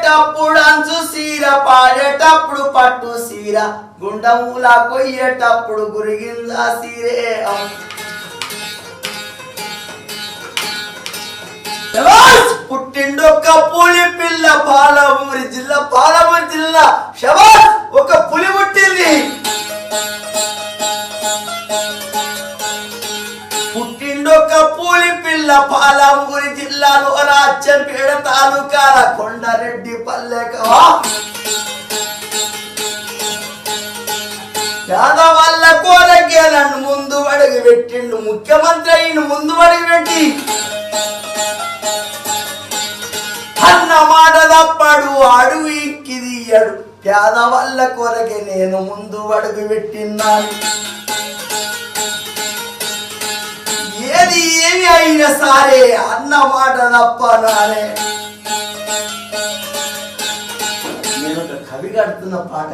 కట్టేటప్పుడు అంచు సీర పాడేటప్పుడు పట్టు సీర గుండములా కొయ్యేటప్పుడు గురిగింజ సీరే పుట్టిండొక్క పులి పిల్ల పాలమూరి జిల్లా శబాష్ ఒక పులి పుట్టింది పుట్టిండొక్క పులి పిల్ల పాలమూరి జిల్లాలో రాజ్యంపేట తాలూకాల కొండారెడ్డి పల్లెకవా యాదవల్ల కోరకే నన్ను ముందు అడుగు పెట్టిండు ముఖ్యమంత్రి అయిన ముందు అడుగు పెట్టి అన్న మాట తప్పడు అడుగు ఇక్కిదియ్యడు పేదవల్ల కొరకే నేను ముందు అడుగు పెట్టిన్నాను ఏది ఏమి అయినా సరే అన్న మాట తప్పనానే నేను ఒక కవి కడుతున్న పాట